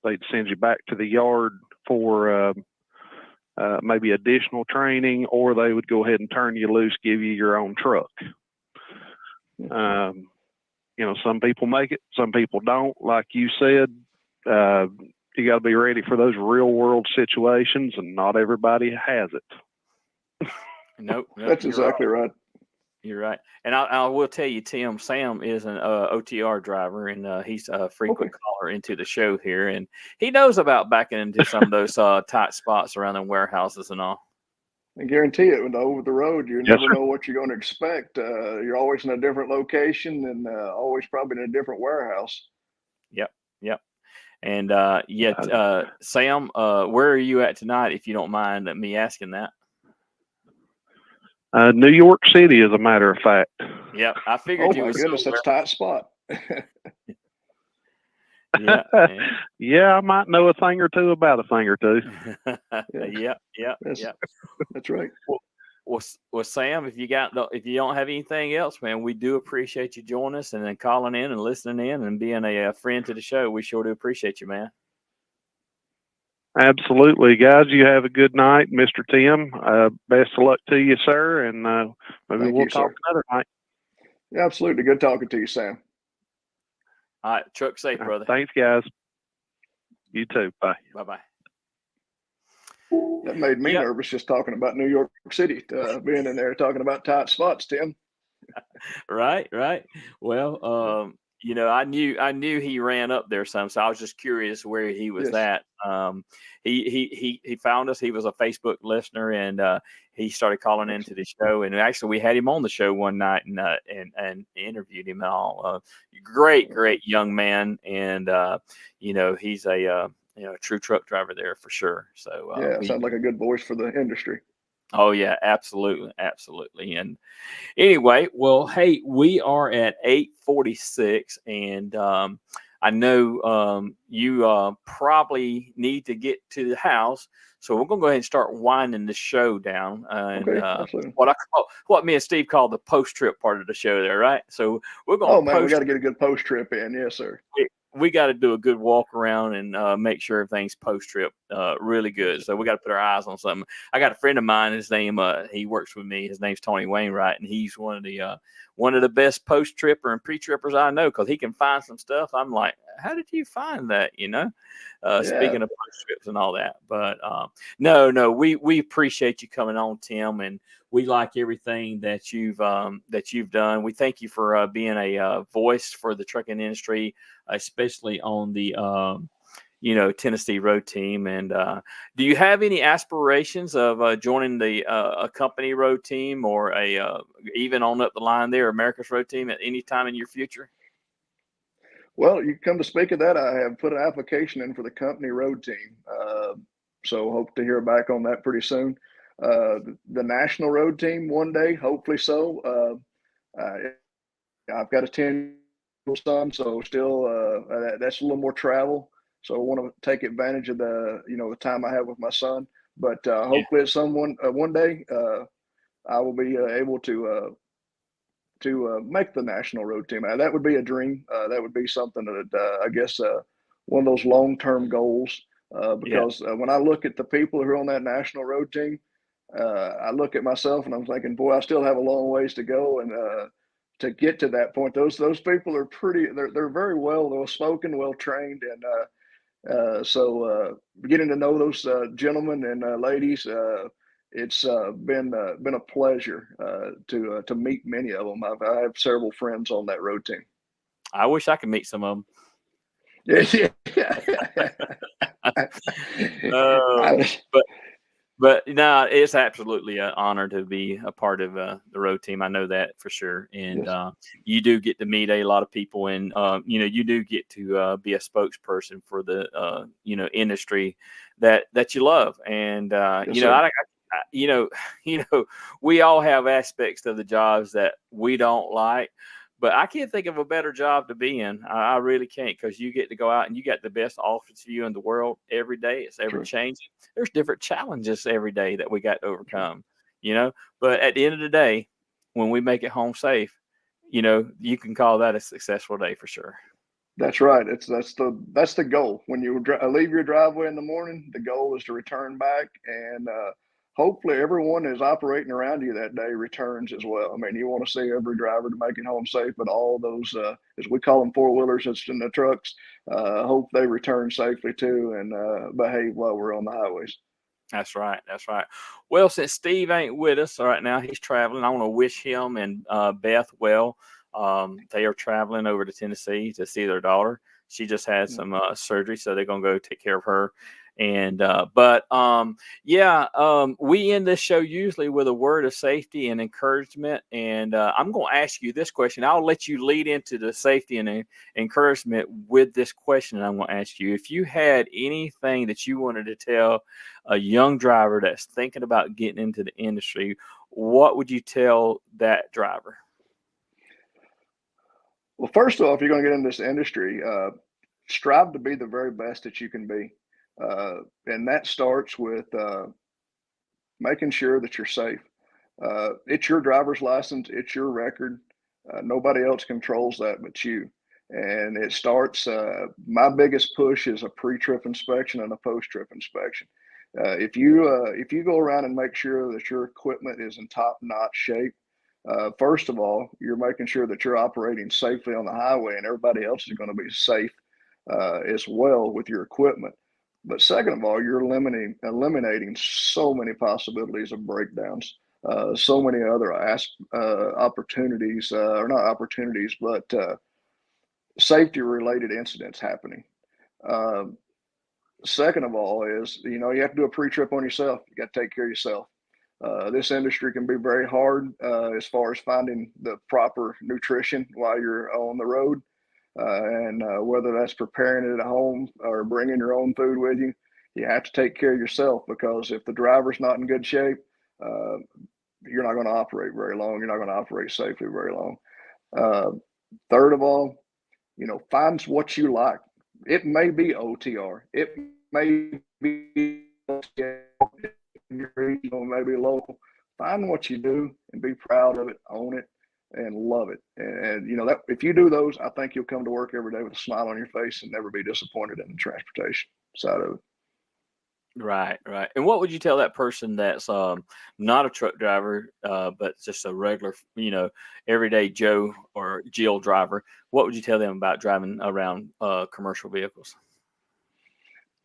they'd send you back to the yard for maybe additional training, or they would go ahead and turn you loose, give you your own truck. Some people make it, some people don't. Like you said, you got to be ready for those real world situations, and not everybody has it. Nope, That's exactly right. You're right. And I will tell you, Sam is an OTR driver, and he's a frequent caller into the show here, and he knows about backing into some of those tight spots around the warehouses and all. I guarantee it. When over the road, you Yes, never sir. know what you're going to expect. You're always in a different location and always probably in a different warehouse. Yep. And Sam, where are you at tonight, if you don't mind me asking that? New York City, as a matter of fact. Yep, I figured Oh you my was goodness, that's a tight spot. Yeah. Yeah, I might know a thing or two about a thing or two. Yeah. That's right. Well, Sam, if you don't have anything else, man, we do appreciate you joining us and then calling in and listening in and being a friend to the show. We sure do appreciate you, man. Absolutely, guys. You have a good night, Mr. Tim. Best of luck to you, sir, and maybe Thank we'll you, talk sir. another night. Yeah, absolutely. Good talking to you, Sam. All right, truck safe, brother. Thanks, guys. You too. Bye. Bye. That made me nervous just talking about New York City, being in there talking about tight spots, Tim. Right. Well, I knew he ran up there some, so I was just curious where he was Yes. at. He found us. He was a Facebook listener, and he started calling into the show. And actually, we had him on the show one night and interviewed him and all. Great young man, and he's a true truck driver there for sure. So Yeah, sounds like a good voice for the industry. Oh yeah, absolutely. And anyway, well, hey, we are at 8:46, and I know you probably need to get to the house, so we're gonna go ahead and start winding the show down. And Okay, absolutely. what me and Steve call the post trip part of the show there, right? So we're gonna Oh man, we got to get a good post trip in. Yes, sir. we got to do a good walk around and make sure everything's post trip really good. So we got to put our eyes on something. I got a friend of mine. His name he works with me. His name's Tony Wainwright, and he's one of the best post tripper and pre trippers I know, because he can find some stuff. I'm like, how did you find that? Speaking of post trips and all that. But no, we appreciate you coming on, Tim, and we like everything that you've done. We thank you for being a voice for the trucking industry, especially on the Tennessee road team. And do you have any aspirations of joining a company road team, or even on up the line there, America's road team, at any time in your future? Well, you come to speak of that, I have put an application in for the company road team. So hope to hear back on that pretty soon. The national road team one day, hopefully so. I've got a 10-year-old son, so still that's a little more travel. So I want to take advantage of the time I have with my son. But hopefully at one day I will be able to make the national road team. That would be a dream. That would be something that I guess one of those long-term goals. Because when I look at the people who are on that national road team, I look at myself and I'm thinking, boy, I still have a long ways to go, and to get to that point. Those people are they're very well spoken, well trained, and so getting to know those gentlemen and ladies. It's been a pleasure to meet many of them. I have several friends on that road team. I wish I could meet some of them. But no, it's absolutely an honor to be a part of the road team. I know that for sure. And you do get to meet a lot of people, and you do get to be a spokesperson for the industry that you love. And we all have aspects of the jobs that we don't like, but I can't think of a better job to be in. I really can't, because you get to go out and you got the best office view in the world every day. It's ever changing. There's different challenges every day that we got to overcome, But at the end of the day, when we make it home safe, you can call that a successful day for sure. That's right. That's the goal. When you leave your driveway in the morning, the goal is to return back, and hopefully everyone is operating around you that day returns as well. I mean, you want to see every driver to make it home safe, but all those, as we call them, four-wheelers, it's in the trucks, hope they return safely too, and behave while we're on the highways. That's right. That's right. Well, since Steve ain't with us right now, he's traveling. I want to wish him and Beth well. They are traveling over to Tennessee to see their daughter. She just had some surgery, so they're gonna go take care of her. And we end this show usually with a word of safety and encouragement. And I'm going to ask you this question. I'll let you lead into the safety and encouragement with this question. I'm going to ask you, if you had anything that you wanted to tell a young driver that's thinking about getting into the industry, what would you tell that driver? Well, first of all, if you're going to get into this industry, strive to be the very best that you can be. And that starts with making sure that you're safe. It's your driver's license, it's your record. Nobody else controls that but you. And it starts, my biggest push is a pre-trip inspection and a post-trip inspection. If you go around and make sure that your equipment is in top-notch shape, first of all, you're making sure that you're operating safely on the highway, and everybody else is going to be safe as well with your equipment. But second of all, you're eliminating so many possibilities of breakdowns, so many other opportunities, or not opportunities, but safety-related incidents happening. Second of all is, you have to do a pre-trip on yourself. You got to take care of yourself. This industry can be very hard as far as finding the proper nutrition while you're on the road. And whether that's preparing it at home or bringing your own food with you, you have to take care of yourself, because if the driver's not in good shape, you're not going to operate very long. You're not going to operate safely very long. Third of all, find what you like. It may be OTR. It may be regional, maybe local. Find what you do and be proud of it, own it, and love it. And that if you do those, I think you'll come to work every day with a smile on your face and never be disappointed in the transportation side of it. Right, right. And what would you tell that person that's not a truck driver, but just a regular, everyday Joe or Jill driver? What would you tell them about driving around commercial vehicles?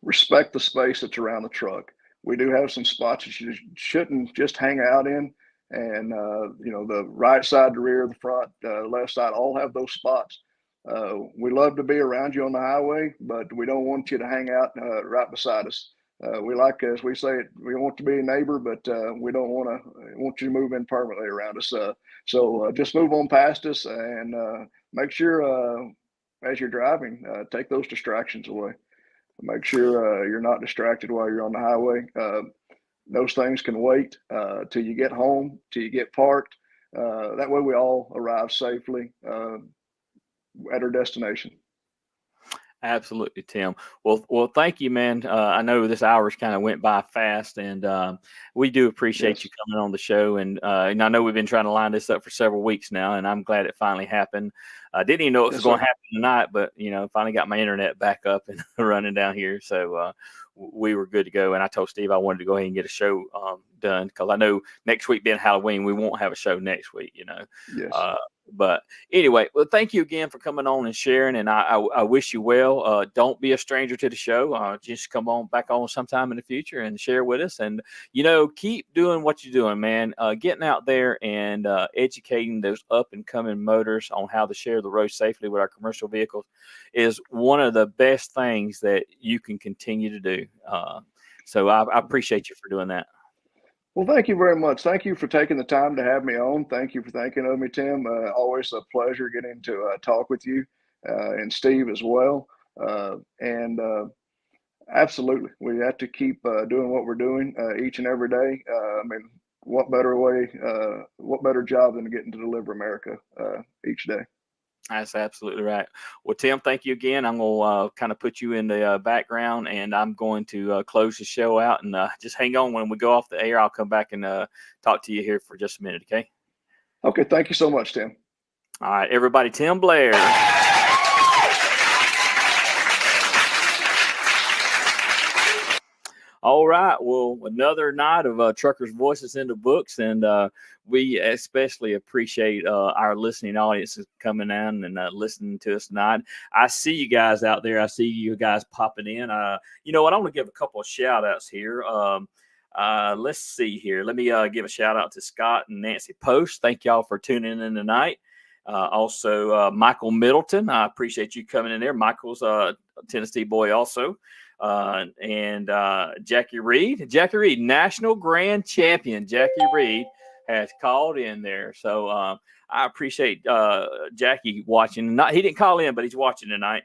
Respect the space that's around the truck. We do have some spots that you shouldn't just hang out in. And, the right side, the rear, the front, left side, all have those spots. We love to be around you on the highway, but we don't want you to hang out right beside us. We like, as we say, we want to be a neighbor, but we don't want you to move in permanently around us. So just move on past us, and make sure as you're driving, take those distractions away. Make sure you're not distracted while you're on the highway. Those things can wait till you get home, till you get parked. That way we all arrive safely at our destination. Absolutely, Tim. Well, thank you, man. I know this hour's kind of went by fast, and we do appreciate you coming on the show. And I know we've been trying to line this up for several weeks now, and I'm glad it finally happened. I didn't even know it was going to happen tonight, but finally got my internet back up and running down here, so we were good to go. And I told Steve I wanted to go ahead and get a show done, because I know next week being Halloween, we won't have a show next week. Yes. But anyway, well, thank you again for coming on and sharing, and I wish you well. Don't be a stranger to the show. Just come on back on sometime in the future and share with us. And, keep doing what you're doing, man. Getting out there and educating those up-and-coming motors on how to share the road safely with our commercial vehicles is one of the best things that you can continue to do. So I appreciate you for doing that. Well, thank you very much. Thank you for taking the time to have me on. Thank you for thinking of me, Tim. Always a pleasure getting to talk with you and Steve as well. And absolutely, we have to keep doing what we're doing each and every day. What better job than getting to deliver America each day? That's absolutely right. Well, Tim, thank you again. I'm going to kind of put you in the background, and I'm going to close the show out, and just hang on. When we go off the air, I'll come back and talk to you here for just a minute. Okay. Okay. Thank you so much, Tim. All right, everybody. Tim Blair. All right. Well, another night of Truckers' Voices in the books, and we especially appreciate our listening audiences coming in and listening to us tonight. I see you guys out there. I see you guys popping in. You know what? I want to give a couple of shout outs here. Let's see here. Let me give a shout out to Scott and Nancy Post. Thank y'all for tuning in tonight. Also, Michael Middleton. I appreciate you coming in there. Michael's a Tennessee boy also. And Jackie Reed. Jackie Reed, national grand champion. Jackie Reed has called in there. So I appreciate Jackie watching. He didn't call in, but he's watching tonight.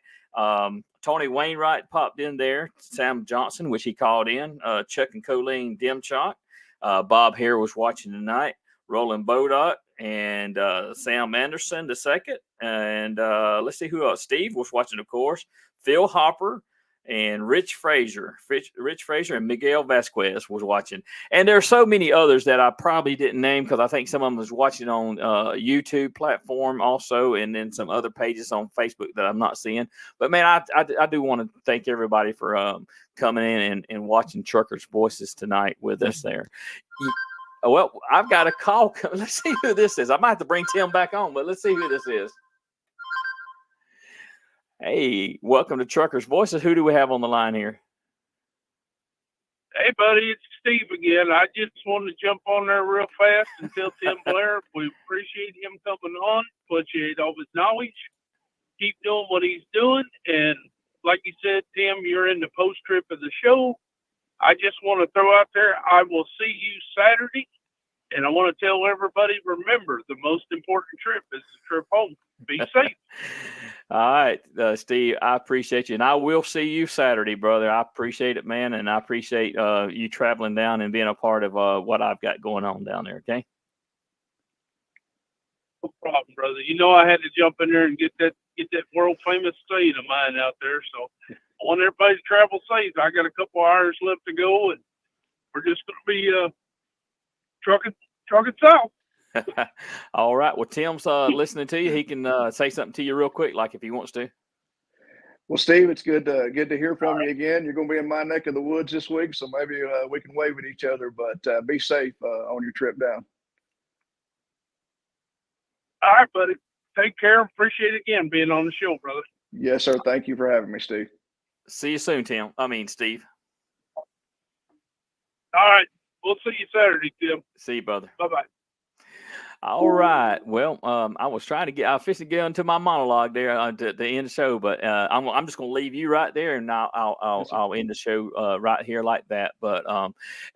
Tony Wainwright popped in there. Sam Johnson, which he called in. Chuck and Colleen Demchok. Bob Hare was watching tonight. Roland Bodock and Sam Anderson II. And let's see who else. Steve was watching, of course. Phil Hopper and Rich Frazier and Miguel Vasquez was watching. And there are so many others that I probably didn't name because I think some of them was watching on YouTube platform also, and then some other pages on Facebook that I'm not seeing. But, man, I do want to thank everybody for coming in and watching Truckers Voices tonight with us there. Well, I've got a call. Let's see who this is. I might have to bring Tim back on, but let's see who this is. Hey, welcome to Truckers Voices. Who do we have on the line here? Hey, buddy, it's Steve again. I just wanted to jump on there real fast and tell Tim Blair we appreciate him coming on, appreciate all his knowledge, keep doing what he's doing. And like you said, Tim, you're in the post-trip of the show. I just want to throw out there, I will see you Saturday. And I want to tell everybody, remember, the most important trip is the trip home. Be safe. All right, Steve, I appreciate you. And I will see you Saturday, brother. I appreciate it, man. And I appreciate you traveling down and being a part of what I've got going on down there, okay? No problem, brother. You know I had to jump in there and get that world-famous state of mine out there. So I want everybody to travel safe. I got a couple hours left to go, and we're just going to be trucking south. All right. Well, Tim's listening to you. He can say something to you real quick, like if he wants to. Well, Steve, it's good to hear from you again. You're going to be in my neck of the woods this week, so maybe we can wave at each other. But be safe on your trip down. All right, buddy. Take care. Appreciate it again being on the show, brother. Yes, sir. Thank you for having me, Steve. See you soon, Steve. All right. We'll see you Saturday, Tim. See you, brother. Bye-bye. All right. Well, I was trying to get into my monologue there at the end of the show, but I'm just going to leave you right there, and I'll end the show right here like that. But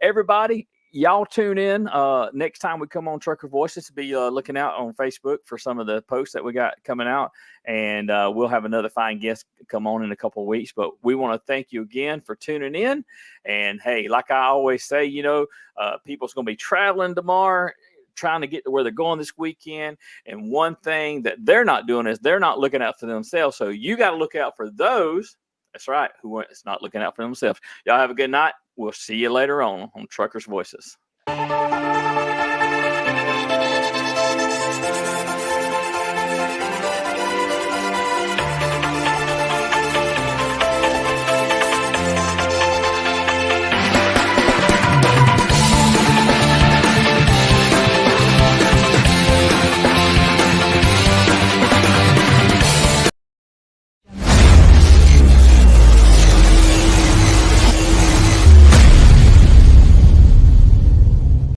everybody, y'all tune in next time we come on Trucker Voices. To be looking out on Facebook for some of the posts that we got coming out, and we'll have another fine guest come on in a couple of weeks. But we want to thank you again for tuning in. And hey, like I always say, people's going to be traveling tomorrow, trying to get to where they're going this weekend. And one thing that they're not doing is they're not looking out for themselves. So you got to look out for those. That's right. Who is not looking out for themselves. Y'all have a good night. We'll see you later on Truckers Voices.